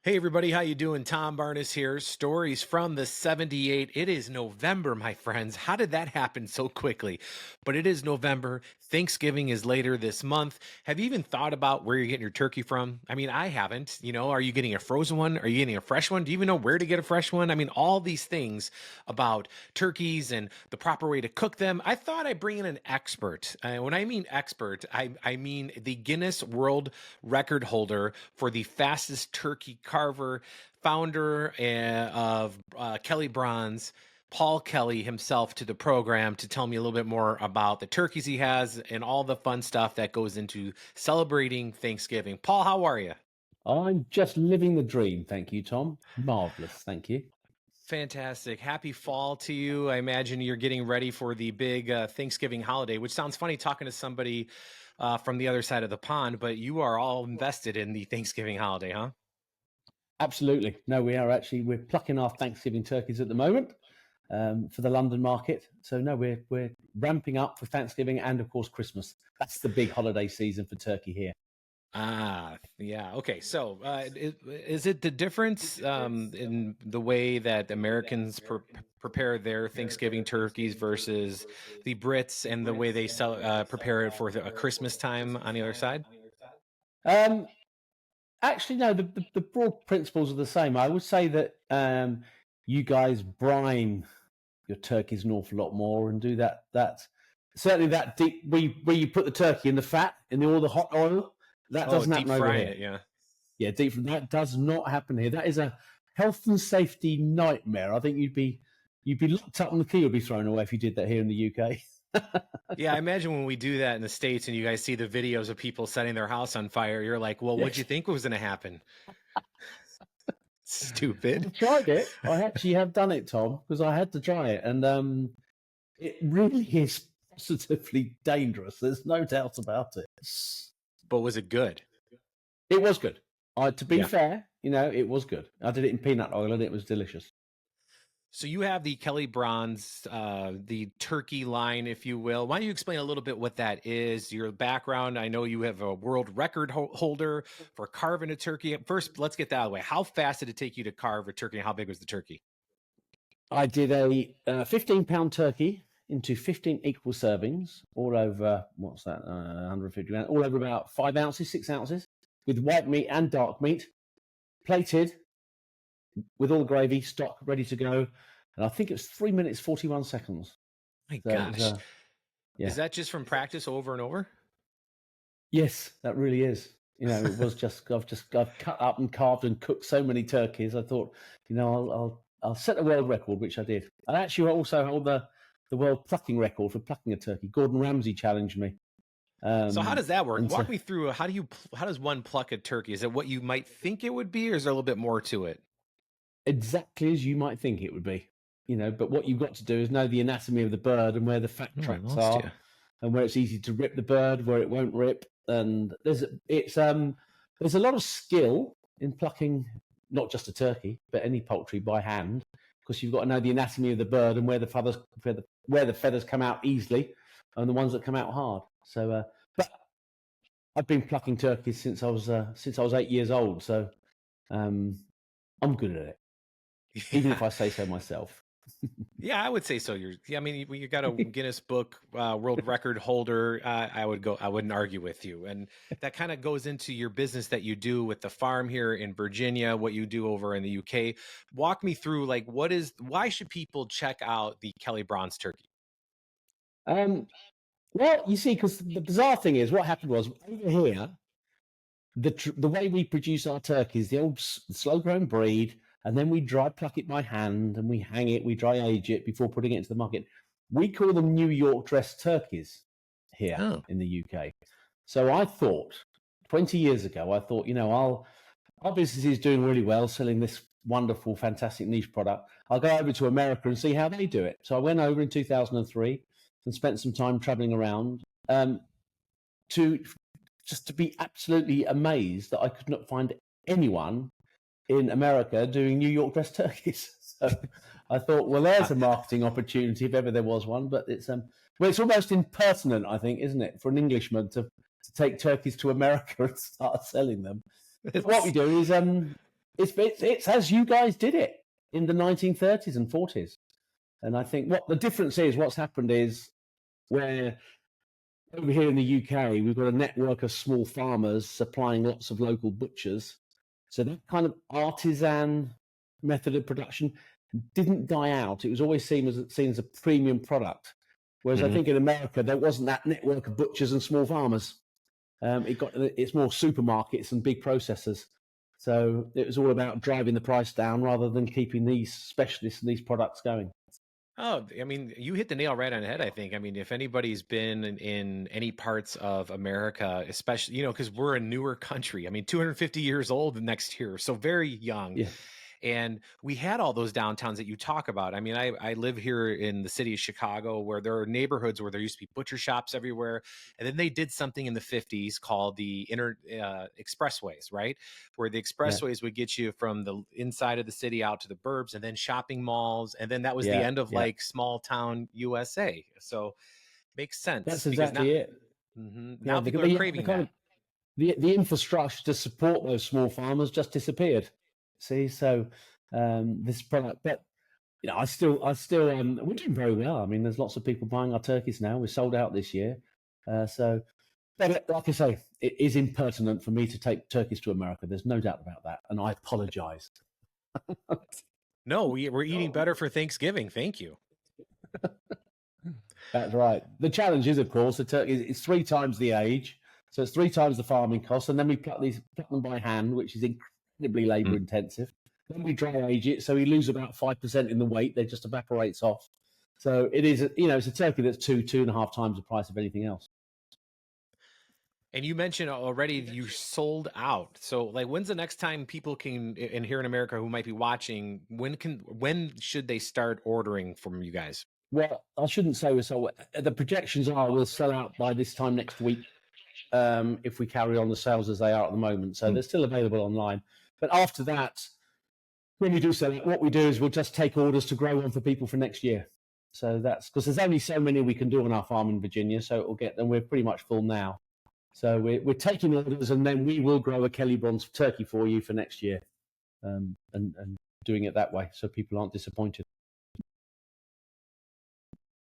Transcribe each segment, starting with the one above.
Hey everybody, how you doing? Tom Barnes here. Stories from the 78. It is November, my friends. How did that happen so quickly? But it is November. Thanksgiving is later this month. Have you even thought about where you're getting your turkey from? I mean, I haven't. Are you getting a frozen one? Are you getting a fresh one? Do you even know where to get a fresh one? I mean, all these things about turkeys and the proper way to cook them. I thought I'd bring in an expert. When I mean expert, I mean the Guinness World Record holder for the fastest turkey Carver, founder of KellyBronze, Paul Kelly himself to the program to tell me a little bit more about the turkeys he has and all the fun stuff that goes into celebrating Thanksgiving. Paul, how are you? I'm just living the dream. Thank you, Tom. Marvelous. Thank you. Fantastic. Happy fall to you. I imagine you're getting ready for the big Thanksgiving holiday, which sounds funny talking to somebody from the other side of the pond, but you are all invested in the Thanksgiving holiday, huh? Absolutely. No, we're plucking our Thanksgiving turkeys at the moment for the London market. So no, we're ramping up for Thanksgiving and of course Christmas. That's the big holiday season for turkey here. Ah, yeah. Okay. So, is it the difference in the way that Americans prepare their Thanksgiving turkeys versus the Brits and the way they prepare it for a Christmas time on the other side? Um, Actually, no, the broad principles are the same. I would say that you guys brine your turkeys an awful lot more and do that certainly that deep where you put the turkey in the fat in all the hot oil. That Oh, doesn't deep happen over frying here. it. Yeah. Yeah, deep from that does not happen here. That is a health and safety nightmare. I think you'd be locked up and the key would be thrown away if you did that here in the UK. Yeah. I imagine when we do that in the States and you guys see the videos of people setting their house on fire, you're like, well, what'd you Yes, think was going to happen? Stupid. I've tried it. I actually have done it, Tom, because I had to try it, and it really is positively dangerous. There's no doubt about it. But was it good? It was good. To be Yeah. fair, it was good. I did it in peanut oil, and it was delicious. So you have the KellyBronze, the turkey line, if you will. Why don't you explain a little bit what that is, your background? I know you have a world record holder for carving a turkey. First, let's get that out of the way. How fast did it take you to carve a turkey, and how big was the turkey? I did a 15-pound turkey into 15 equal servings, all over, what's that, 150 grams, all over about 5 ounces, 6 ounces, with white meat and dark meat, plated with all the gravy, stock ready to go. And I think it was 3 minutes, 41 seconds. My So it was, gosh. yeah. Is that just from practice over and over? Yes, that really is. It was just I've cut up and carved and cooked so many turkeys. I thought, I'll set a world record, which I did. I actually also hold the world plucking record for plucking a turkey. Gordon Ramsay challenged me. So how does that work? and so- Walk me through how does one pluck a turkey? Is it what you might think it would be, or is there a little bit more to it? exactly as you might think it would be. But what you've got to do is know the anatomy of the bird and where the fat Oh, I tracts lost are, you. and where it's easy to rip the bird, where it won't rip. And there's a lot of skill in plucking not just a turkey but any poultry by hand, because you've got to know the anatomy of the bird and where the feathers come out easily and the ones that come out hard. So, but I've been plucking turkeys since I was 8 years old. So I'm good at it, even if I say so myself. Yeah, I would say so. I mean, you got a Guinness Book World Record holder. I wouldn't argue with you. And that kind of goes into your business that you do with the farm here in Virginia, what you do over in the UK. Walk me through, like, why should people check out the KellyBronze turkey? Well, you see, because the bizarre thing is, what happened was over here, the way we produce our turkeys, the old slow-grown breed, and then we dry pluck it by hand, and we hang it, we dry age it before putting it into the market. We call them New York dressed turkeys here Oh, in the UK. So I thought, 20 years ago, our business is doing really well, selling this wonderful, fantastic niche product. I'll go over to America and see how they do it. So I went over in 2003 and spent some time traveling around to be absolutely amazed that I could not find anyone in America doing New York dressed turkeys. So I thought, well, there's a marketing opportunity if ever there was one. But it's almost impertinent, I think, isn't it, for an Englishman to take turkeys to America and start selling them. But what we do is It's as you guys did it in the 1930s and 40s. And I think what the difference is, what's happened is where over here in the UK, we've got a network of small farmers supplying lots of local butchers. So that kind of artisan method of production didn't die out. It was always seen as a premium product. Whereas I think in America, there wasn't that network of butchers and small farmers. It's more supermarkets and big processors. So it was all about driving the price down rather than keeping these specialists and these products going. Oh, I mean, you hit the nail right on the head, I think. I mean, if anybody's been in any parts of America, especially, because we're a newer country. I mean, 250 years old next year, so very young. Yeah. And we had all those downtowns that you talk about. I mean, I live here in the city of Chicago, where there are neighborhoods where there used to be butcher shops everywhere. And then they did something in the 50s called the expressways, right? Where the expressways would get you from the inside of the city out to the burbs, and then shopping malls. And then that was the end of like small town USA. So makes sense. That's exactly it. Now people are craving that. The infrastructure to support those small farmers just disappeared. See, so this product, but we're doing very well. I mean, there's lots of people buying our turkeys now. We're sold out this year. But like I say, it is impertinent for me to take turkeys to America. There's no doubt about that, and I apologize. No, we're eating better for Thanksgiving. Thank you. That's right. The challenge is, of course, the turkey is 3 times the age, so it's 3 times the farming cost, and then we pluck them by hand, which is incredibly labor intensive. Then we dry age it, so we lose about 5% in the weight. They just evaporates off. So it is, it's a turkey that's 2.5 times the price of anything else. And you mentioned already you sold out. So like, when's the next time people can, and here in America who might be watching, when should they start ordering from you guys? Well, I shouldn't say we're sold. The projections are we'll sell out by this time next week, if we carry on the sales as they are at the moment. So they're still available online. But after that, when we do sell it, what we do is we'll just take orders to grow on for people for next year. So that's because there's only so many we can do on our farm in Virginia. So it will get them. We're pretty much full now. So we're taking orders, and then we will grow a KellyBronze turkey for you for next year, and doing it that way so people aren't disappointed.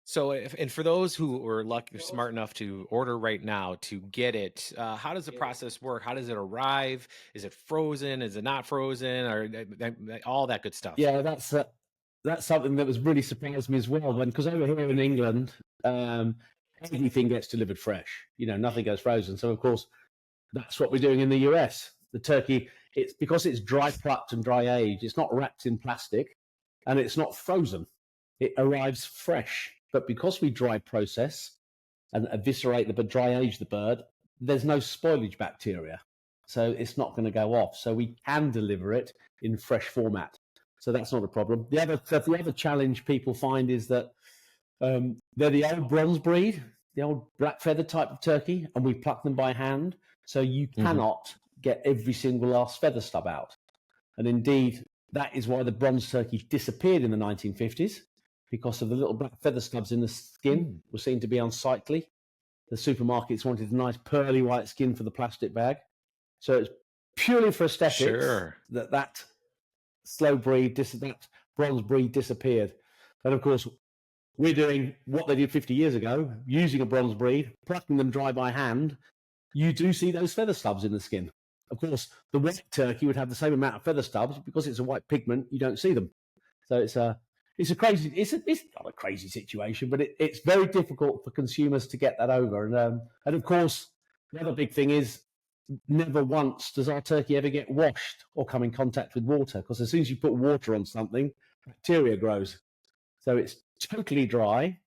So, and for those who are lucky, smart enough to order right now to get it, how does the process work? How does it arrive? Is it frozen? Is it not frozen? Or all that good stuff? Yeah, that's something that was really surprised me as well. Because over here in England, everything gets delivered fresh. Nothing goes frozen. So of course, that's what we're doing in the US. The turkey, it's because it's dry plucked and dry aged. It's not wrapped in plastic, and it's not frozen. It arrives fresh. But because we dry process and eviscerate dry age the bird, there's no spoilage bacteria. So it's not going to go off. So we can deliver it in fresh format. So that's not a problem. The other challenge people find is that they're the old bronze breed, the old black feather type of turkey, and we pluck them by hand. So you cannot get every single last feather stub out. And indeed, that is why the bronze turkey disappeared in the 1950s. Because of the little black feather stubs in the skin were seen to be unsightly. The supermarkets wanted a nice pearly white skin for the plastic bag. So it's purely for aesthetics that slow breed, that bronze breed disappeared. And of course, we're doing what they did 50 years ago, using a bronze breed, plucking them dry by hand. You do see those feather stubs in the skin. Of course, the white turkey would have the same amount of feather stubs. Because it's a white pigment, you don't see them. So it's not a crazy situation, but it's very difficult for consumers to get that over. And of course, the other big thing is never once does our turkey ever get washed or come in contact with water, because as soon as you put water on something, bacteria grows. So it's totally dry,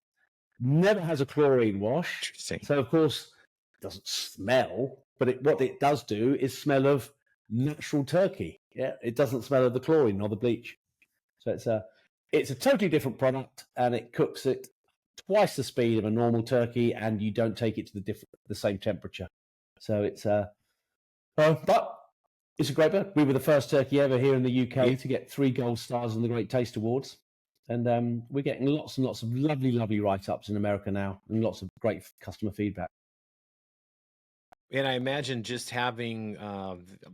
never has a chlorine wash. So of course, it doesn't smell, but what it does do is smell of natural turkey. Yeah, it doesn't smell of the chlorine or the bleach. So it's a totally different product, and it cooks it twice the speed of a normal turkey, and you don't take it to the same temperature. So but it's a great bird. We were the first turkey ever here in the UK to get 3 gold stars in the Great Taste Awards, and we're getting lots and lots of lovely, lovely write-ups in America now, and lots of great customer feedback. And I imagine just having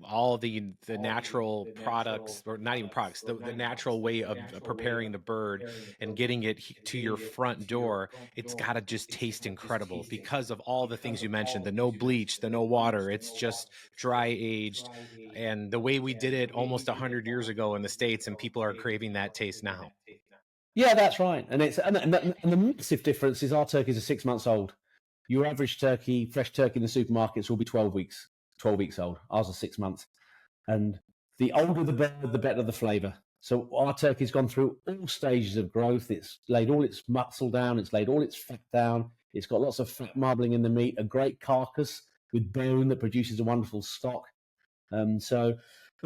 all the natural products, or not even products, the natural way of preparing the bird and getting it to your front door, it's got to just taste incredible because of all the things you mentioned, the no bleach, the no water, it's just dry aged. And the way we did it almost 100 years ago in the States, and people are craving that taste now. Yeah, that's right. And the massive difference is our turkeys are 6 months old. Your average turkey, fresh turkey in the supermarkets will be 12 weeks old. Ours are 6 months. And the older the bird, the better the flavour. So our turkey's gone through all stages of growth. It's laid all its muscle down. It's laid all its fat down. It's got lots of fat marbling in the meat, a great carcass with bone that produces a wonderful stock. And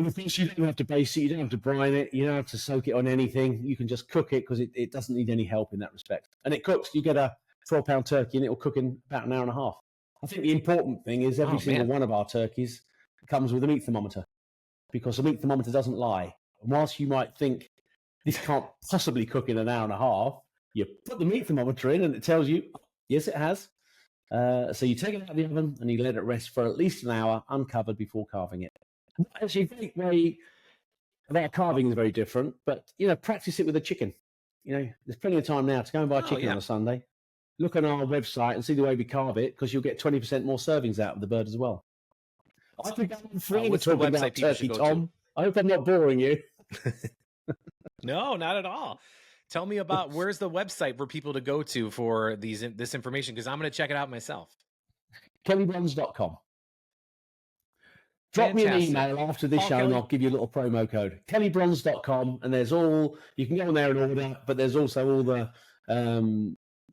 of course, you don't have to baste it. You don't have to brine it. You don't have to soak it on anything. You can just cook it because it doesn't need any help in that respect. And it cooks. You get a 12-pound turkey and it will cook in about an hour and a half. I think the important thing is every Oh single man. one of our turkeys comes with a meat thermometer, because the meat thermometer doesn't lie. And whilst you might think this can't possibly cook in an hour and a half, you put the meat thermometer in and it tells you, yes, it has. So you take it out of the oven and you let it rest for at least an hour uncovered before carving it. Actually, that carving is very different, but practice it with a chicken. There's plenty of time now to go and buy Oh chicken yeah. on a Sunday. Look on our website and see the way we carve it, because you'll get 20% more servings out of the bird as well. I could go on forever What's the talking website about people should turkey, go to? Tom. I hope I'm not boring you. No, not at all. Tell me about, where's the website for people to go to for this information, because I'm going to check it out myself. KellyBronze.com. Drop me an Fantastic. email after this Paul show and Kelly. I'll give you a little promo code. KellyBronze.com, and you can go on there and order, but there's also all the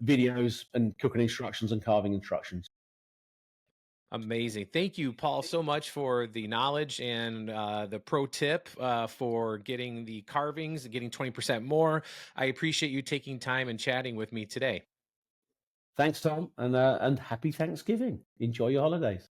videos and cooking instructions and carving instructions. Amazing. Thank you, Paul, so much for the knowledge and the pro tip for getting the carvings and getting 20% more. I appreciate you taking time and chatting with me today. Thanks, Tom, and happy Thanksgiving. Enjoy your holidays.